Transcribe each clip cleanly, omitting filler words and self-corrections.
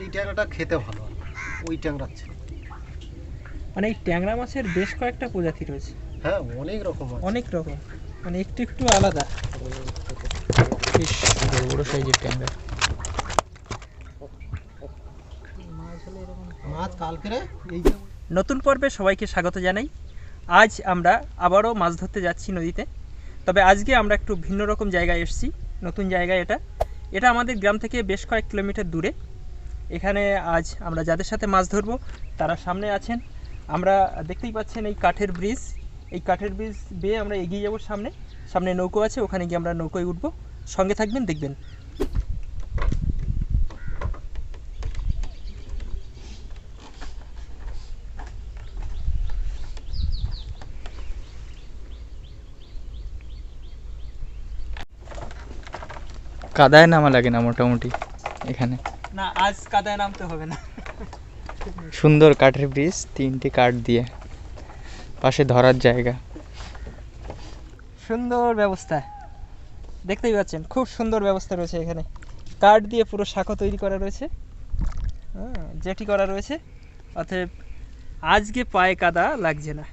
এই ট্যাংরাটা খেতে ভালো, ওই ট্যাংরার চেয়ে। মানে এই ট্যাংরা মাছের বেশ কয়েকটা প্রজাতি রয়েছে। হ্যাঁ, অনেক রকম আছে, অনেক রকম, মানে একটু একটু আলাদা। বেশ বড় বড় সাইজের ট্যাংরা। মাছ কালকে এই নতুন পর্বে সবাইকে স্বাগত জানাই। আজ আমরা আবারও মাছ ধরতে যাচ্ছি নদীতে। তবে আজকে আমরা একটু ভিন্ন রকম জায়গায় এসেছি, নতুন জায়গায়। এটা আমাদের গ্রাম থেকে বেশ কয়েক কিলোমিটার দূরে। এখানে আজ আমরা যাদের সাথে মাছ ধরবো তারা সামনে আছেন। আমরা দেখতেই পাচ্ছেন এই কাঠের ব্রিজ, এই কাঠের ব্রিজ বেয়ে আমরা এগিয়ে যাবো সামনে নৌকো আছে, ওখানে গিয়ে আমরা নৌকোয় উঠবো। সঙ্গে থাকবেন, দেখবেন। কাদায় নামা লাগে না মোটামুটি এখানে? না, আজ কাদায় নামতে হবে না। সুন্দর কাঠের ব্রিজ, 3টে কাঠ দিয়ে, পাশে ধরার জায়গা, সুন্দর ব্যবস্থা, দেখতেই পাচ্ছেন খুব সুন্দর ব্যবস্থা রয়েছে এখানে। কাঠ দিয়ে পুরো শাঁখো তৈরি করা রয়েছে, জেটি করা রয়েছে, অতএব আজকে পায়ে কাদা লাগছে না।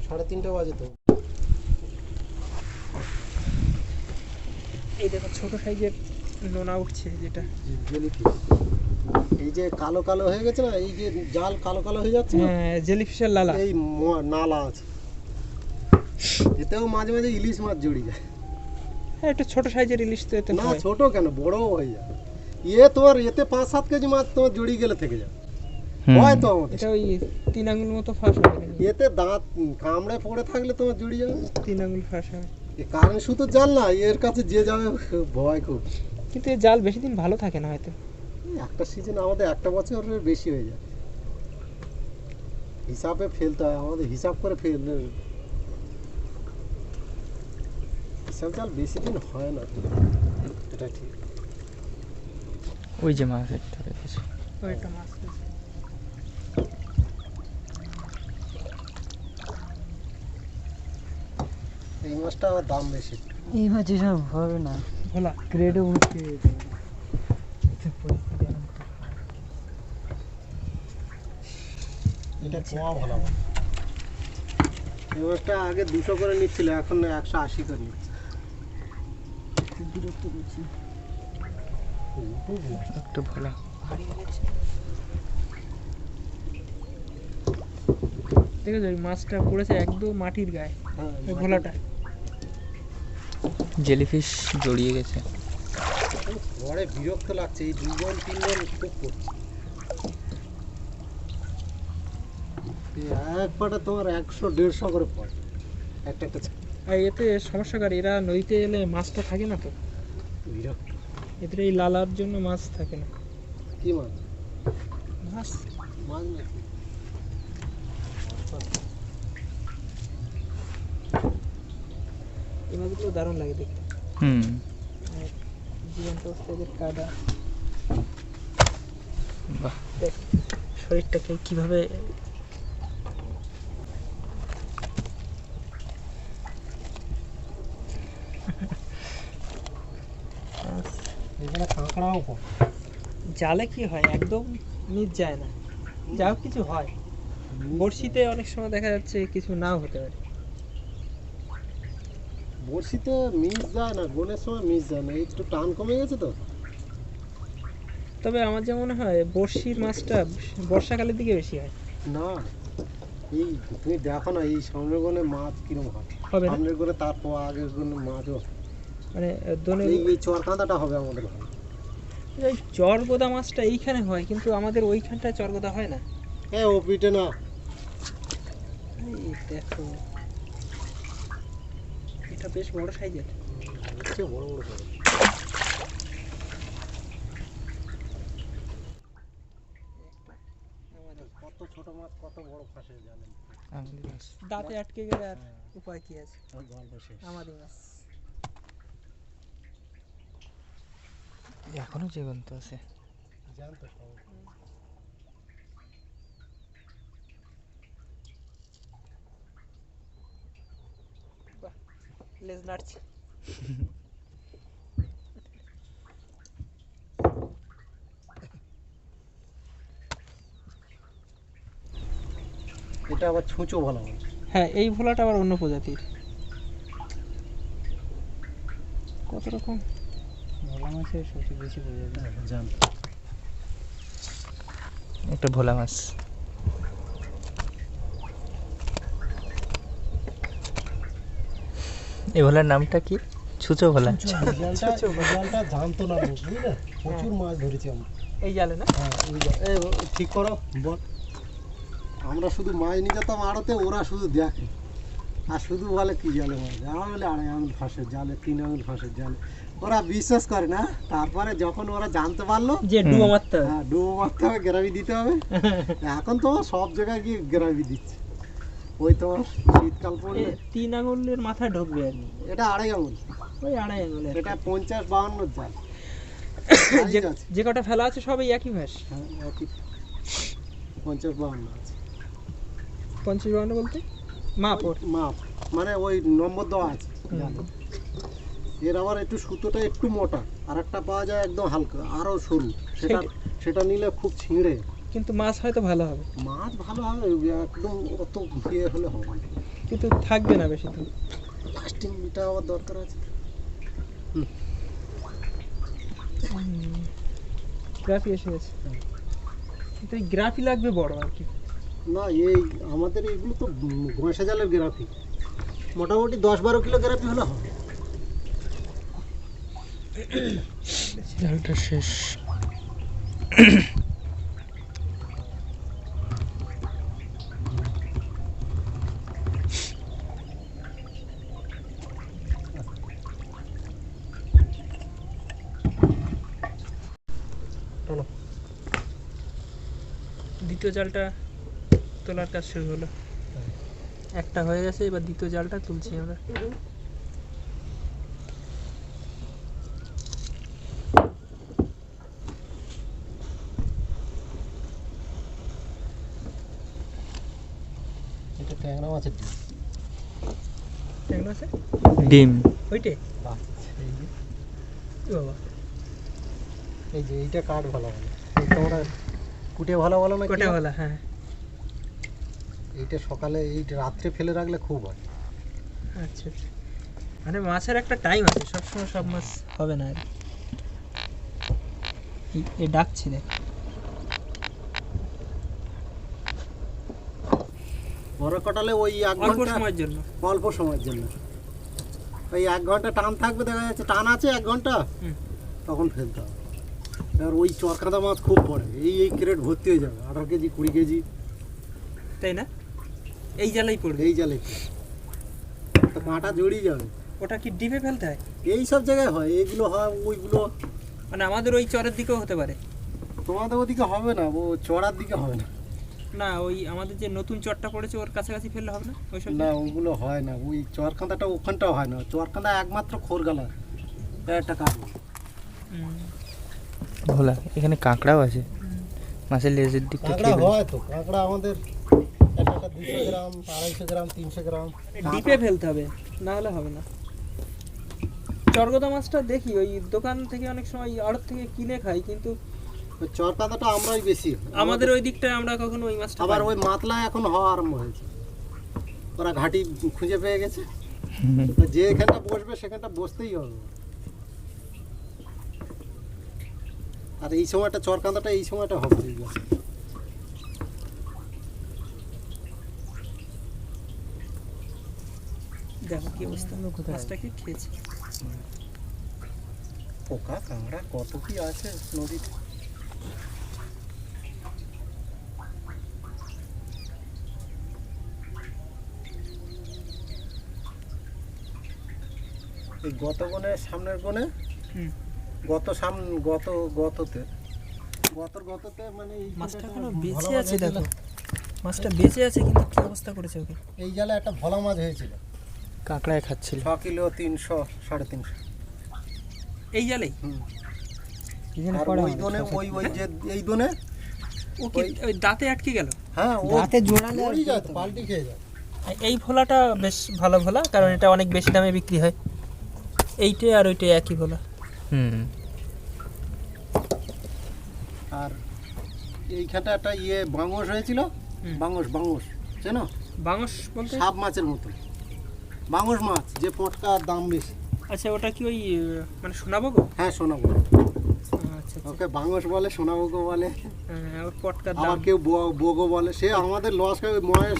সাড়ে 3টে বাজে তো। এই দেখো ছোট সাইজের নোনা উঠছে, যেটা জেলিফিশ। এই যে কালো কালো হয়ে গেছে না, এই যে জাল কালো কালো হয়ে যাচ্ছে না, জেলিফিশের লালা, এই নালা আছে, এতেও মাঝে মাঝে ইলিশ মাছ জড়িয়ে যায়। হ্যাঁ, একটু ছোট সাইজের ইলিশ তো এতে না, হয়। ছোট কেন, বড়ও হয়ে যায়। তোমার এতে 5-7 কেজি মাছ তোমার জড়িয়ে গেলে থেকে যায়। হয় তো আমাদের এটা ওই 3 আঙ্গুল মতো ফাঁস হবে। এতে দাঁত কামড়ে পড়ে থাকলে তোমার জড়িয়ে যাবে। 3 আঙ্গুল ফাঁস হবে। কারেন্ট সুতো জাল না, এর কাছে যে যাবে ভয় খুব। কিন্তু এই জাল বেশি দিন ভালো থাকে না হয়তো। একটা সিজন আমাদের একটা বছরের বেশি হয়ে যায়। হিসাবে ফেলতে হয় আমাদের, হিসাব করে ফেললে হিসাব জাল বেশি দিন হয় না, এটা ঠিক। ওই যে মাছ একটা রেখেছে, ওইটা মাছ। এই মাছটা আবার দাম বেশি। এই মাছ এসব হবে না, ভোলা গ্রেডে উঠতে এটা কোয়া ভালো। এই মাছটা আগে 200 করে নিচ্ছিল, এখন 180 করে নিচ্ছে। বিরক্ত করছি একটু ভোলা। দেখেছো ওই মাছটা পড়েছে একদম মাটির গায়ে, ওই ভোলাটা। জেলিফিশ জড়িয়ে গেছে। পরে বিরক্ত লাগছে, এই 2 জন 3 জন খুব করছে। এক পাটা তোমার 100-150 করে পড়ে একটা একটা আর এতে সমস্যাকারী, এরা নদীতে এলে মাছটা থাকে না তো, বিরক্ত। এদের এই লালার জন্য মাছ থাকে না। কি মাছ? মাছ মাছ নাকি? এই মাছগুলো দারুণ লাগে দেখতে। আর জীবন্ত অবস্থায় কাদা, বাহ, দেখ শরীরটাকে কিভাবে এখানে কাঁকড়াও কম। জালে কি হয়, একদম নিচ যায় না, যাও কিছু হয়। বড়শিতে অনেক সময় দেখা যাচ্ছে কিছু নাও হতে পারে। বড়শিতে মিস যায় না, গোনের সময় মিস যায় না, একটু টান কমে গেছে তো। তবে আমার যা মনে হয় বড়শির মাছটা বর্ষাকালের দিকে বেশি হয়। না, এই তুমি দেখো না, এই সামনের গোনে মাছ কিরম হয়, হবে না সামনের গোনে তারপর আগের গোনে মাছও মানে দোনে এই চরকাঁদাটা হবে আমাদের ভালো। এই চরগোদা মাছটা এইখানে হয়, কিন্তু আমাদের ওইখানটায় চরগোদা হয় না। হ্যাঁ, ও পিঠে না। এই দেখো, এটা বেশ বড় সাইজের। হচ্ছে বড় বড় করে। কত ছোট মাছ কত বড় ফাঁসে জালে দাঁতে আটকে গেলে আর উপায় কি আছে, গল্প শেষ। আমাদের মাছ। এখনো জীবন্ত আছে। জানতো সবাই। বাহ, লেজ নাড়ছে। এটা আবার ছুঁচো ভালো হয়। হ্যাঁ, এই ভোলাটা আবার অন্য প্রজাতির। কত রকম ভোলা মাছের সবচেয়ে বেশি বোঝা যায়। জানতো। একটা ভোলা মাছ। এই ভোলার নামটা কি? ছুচো ভোলা। জালটা জানতো না, বুঝলে প্রচুর মাছ ধরেছি আমরা এই জালে না। হ্যাঁ, ঠিক করো বল। আমরা শুধু মাছ নিয়ে যেতাম আড়তে, ওরা শুধু দেখে আর শুধু বলে কি জালে মাছ, আমরা বলে 2.5 আঙুল ফাঁসের জালে, 3 আঙুল ফাঁসের জালে। ওরা বিশ্বাস করে না, তারপরে যখন ওরা জানতে পারলো যে ডুবো মারতে হবে, হ্যাঁ ডুবো মারতে হবে, গ্রাভি দিতে হবে। এখন তো সব জায়গায় গিয়ে গ্রাভি দিচ্ছে। ওই তোমার শীতকাল পড়লে 3 আঙুলের মাথায় ঢুকবে আর কি। এটা 2.5 আঙুল, ওই 2.5 আঙুলের। এটা 50-52 জাল। যে কটা ফেলা আছে সবই একই ভাস। হ্যাঁ, 50-52 আছে। 50-52 বলতে মাপ ওর মাপ মানে ওই নম্বর দেওয়া আছে জালে। এর আবার একটু সুতোটা একটু মোটা, আর একটা পাওয়া যায় একদম হালকা আরও সরু, সেটা নিলে খুব ছিঁড়ে। কিন্তু মাছ হয়তো ভালো হবে। মাছ ভালো হবে, একদম অত ইয়ে হলে হবে না, কিন্তু থাকবে না বেশি দিন। লাস্টিং এটা আবার দরকার আছে। গ্রাফি এসে গেছে, কিন্তু এই গ্রাফি লাগবে বড় আর কি। না, এই আমাদের এগুলো তো ঘষা জালের গ্রাফি, মোটামুটি 10-12 কিলো গ্রাফি হলে হবে। জালটা শেষ। দ্বিতীয় জালটা তোলার কাজ শুরু হলো। একটা হয়ে গেছে, এবার দ্বিতীয় জালটা তুলছি আমরা। এটা ট্যাংরা মাছের ডিম। ট্যাংরা আছে ডিম। ওইটে বাহ, এই যে বাবা, এই যে এইটা কাঠ ভালো ভালো, তোমরা কুটে ভালো ভালো না কোটা ভালো। হ্যাঁ, এইটা সকালে এই রাত্রে ফেলে রাখলে খুব হয়। আচ্ছা আচ্ছা, মানে মাছের একটা টাইম আছে, সবসময় সব মাছ হবে না আর কি। এ ডাকছে দেখ, বড় কাটালে ওই 1 অল্প ঘন্টা, সময়ের জন্য। অল্প সময়ের জন্য। ওই 1 ঘন্টা টান থাকবে, দেখা যাচ্ছে টান আছে 1 ঘন্টা, তখন ফেলতে হবে। এবার ওই চরকাঁদা মাছ খুব পড়ে, এই ক্রেট ভর্তি হয়ে যাবে, 18 কেজি 20 কেজি, তাই না? এই জালেই পড়বে? এই জালে তো কাঁটা জড়িয়ে যাবে। ওটা কি ডিপে ফেলতে হয়? এই সব জায়গায় হয়, এইগুলো হয়, ওইগুলো মানে আমাদের ওই চরের দিকেও হতে পারে? তোমাদের ওদিকে হবে না, ও চড়ার দিকে হবে না। না, ওই আমাদের যে নতুন চরটা পড়েছে ওর কাছাকাছি ফেললে হবে না? ওইসব না, ওগুলো হয় না, ওই চরকাঁদাটা ওখানটাও হয় না। চরকাঁদা একমাত্র খোরগালা একটা কাটবে। ভোলা এখানে কাঁকড়াও আছে, মাছের লেজের দিকটা কাঁকড়া খেয়ে হয় তো, কাঁকড়া আমাদের একটা 200 গ্রাম 250 গ্রাম 300 গ্রাম ডিপে ফেলতে হবে, না হলে হবে না। চরগদা মাছটা দেখি ওই দোকান থেকে অনেক সময় আড়ত থেকে কিনে খাই, কিন্তু ওই চরকাঁদাটা আমরাই বেশি, আমাদের ওই দিকটায় আমরা কখনো ওই মাছটা আবার পাই না। ওই মাতলা এখন হওয়া আরম্ভ হয়েছে, ওরা ঘাটি খুঁজে পেয়ে গেছে, তো যে এখানটা বসবে সেখানটা বসতেই হবে। আর এই সময়টা চরকাঁদাটা এই সময়টা হবে। দেখো কি অবস্থা, মাছটা কি খেয়েছে। পোকা কাঁকড়া কত কি আছে নদীতে। এই গত গনে সামনের গনে গততে মানে এই মাছটা এখনো বেঁচে আছে, দেখো মাছটা বেঁচে আছে, কিন্তু কি অবস্থা করেছে ওকে। এই জালে একটা ভোলা মাছ হয়েছিল, কাঁকড়ায় খাচ্ছিল 6 কিলো 300 350। এই জালেই? আর ওই দোনে ওই যে এই দোনে ও কি ওই দাঁতে আটকে গেল? হ্যাঁ, ও দাঁতে জোড়ালে আর মরেই যায় তো, পাল্টি খেয়ে যায়। এই ভোলাটা বেশ ভালো ভোলা, কারণ এটা অনেক বেশি দামে বিক্রি হয়। এইটা আর ওইটা একই ভোলা। আর এইখানটা একটা বাংশ হয়েছিল, বাংশ চেনো? বাংশ বলতে? সাপ মাছের মতো বাংশ মাছ, যে পটকার দাম বেশি। আচ্ছা, ওটা কি ওই মানে সোনাবগো? হ্যাঁ, সোনাবো। আচ্ছা, ওকে বাংশ বলে, সোনাবগো বলে, ওর পটকার আবার দাম। কেউ বগো বলে। সে আমাদের লস খাবে, ময়ে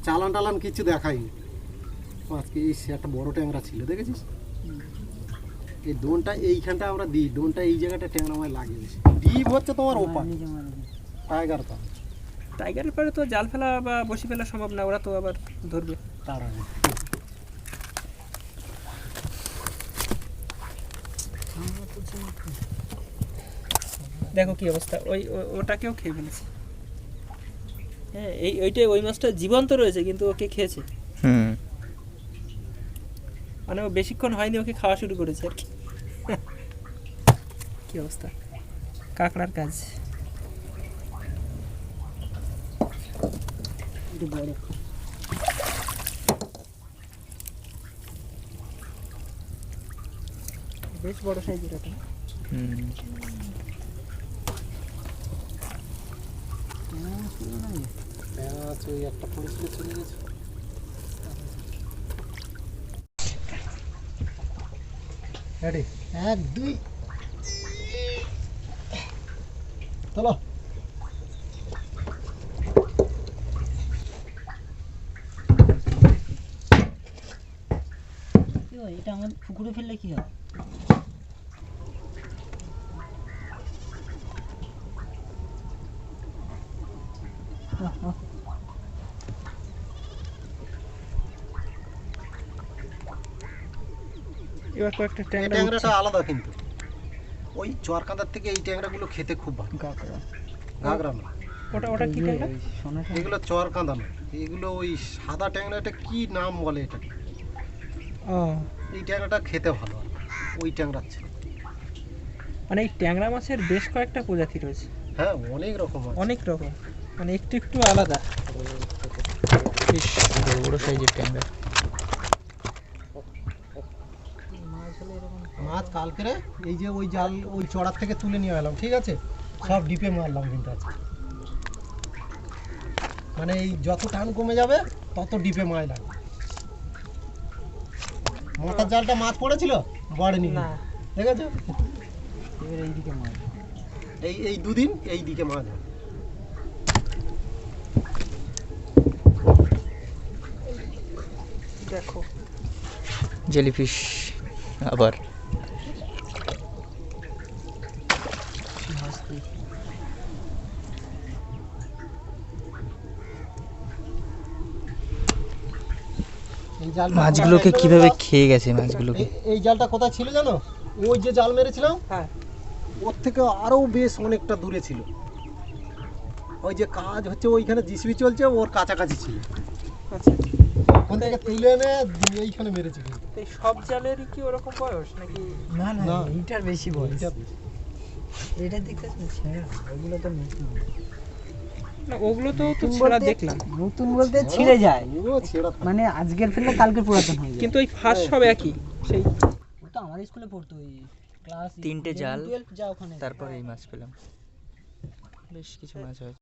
চালান টালান কিছু দেখায়নি। আজকে এই একটা বড় ট্যাংরা ছিল, দেখেছিস? এই দোনটা এইখানটা আমরা দিই, দোনটা এই জায়গাটা ট্যাংরা মাছ লাগে বেশি। ডিপ হচ্ছে তোমার ওপা টাইগার পা। টাইগারের পরে তো জাল ফেলা বা বসি ফেলা সম্ভব না, ওরা তো আবার ধরবে তারা দেখো কি অবস্থা। ওটাকেও খেয়ে ফেলেছে। হ্যাঁ, ওইটাই ওই মাছটা জীবন্ত রয়েছে, কিন্তু ওকে খেয়েছে। মানে ও বেশিক্ষণ হয়নি, ওকে খাওয়া শুরু করেছে আর কি। কি অবস্থা কাঁকড়ার কাজ। বেশ বড় সাইজের এটা। একটা পরিস্থিতি চলে গেছে। রেডি, 1 2 চলো। এটা আমাদের পুকুরে ফেললে কি হবে? এবার কয়েকটা এই ট্যাংরা ট্যাংরাটা আলাদা, কিন্তু ওই চরকাঁদার থেকে এই ট্যাংরাগুলো খেতে খুব ভালো। ঘাগরা না, ওটা কি ট্যাংরা? এগুলো চরকাঁদা না, এগুলো ওই সাদা ট্যাংরাটা কি নাম বলে এটা। এই ট্যাংরাটা খেতে ভালো, ওই ট্যাংরার ছিল। মানে এই ট্যাংরা মাছের বেশ কয়েকটা প্রজাতি রয়েছে। হ্যাঁ, অনেক রকম আছে। অনেক রকম, মানে একটু একটু আলাদা। বেশ বড় বড় সাইজের ট্যাংরা। মাছ কালকে এই যে ওই জাল ওই চড়ার থেকে তুলে নিয়ে এলাম, ঠিক আছে? সব ডিপে মারলাম কিন্তু আজকে। মানে এই যত টান কমে যাবে তত ডিপে মাছ লাগবে। মোটর জালটা মাছ পড়েছিল, বড়েনি না, ঠিক আছে? এবার এইদিকে মাছ, এই দুদিন এই দিকে মাছ হবে। দেখো জেলিফিশ আবার এই জালটা মাছগুলোকে কিভাবে খেয়ে গেছে মাছগুলোকে। এই জালটা কোথায় ছিল জানো? ওই যে জাল মেরেছিলাম হ্যাঁ ওর থেকে আরো বেশ অনেকটা দূরে ছিল। ওই যে কাজ হচ্ছে ওইখানে জিসিবি চলছে ওর কাছাকাছি ছিল। আচ্ছা ওখান থেকে তুলে এনে এইখানে মেরেছি কিন্তু। এই সব জালেরই কি ওরকম বয়স নাকি? না না না। এইটার বেশি বয়স। এইটা বেশ। এটা দেখতেছেন ছেঁড়া, ওগুলো তো নতুন। না ওগুলো তো নতুন ছেঁড়া বলতে- দেখলাম, নতুন বলতে ছিঁড়ে যায়, ও ছেঁড়া থাকে। মানে আজকের ফেললে কালকে পুরাতন হয়ে যায়। কিন্তু ওই ফার্স্ট সব একই সেই। ও তো আমার স্কুলে পড়তো, ওই ক্লাস 3টে জাল, 12 যা ওখানে। তারপর এই মাছ পেলাম, বেশ কিছু মাছ হয়।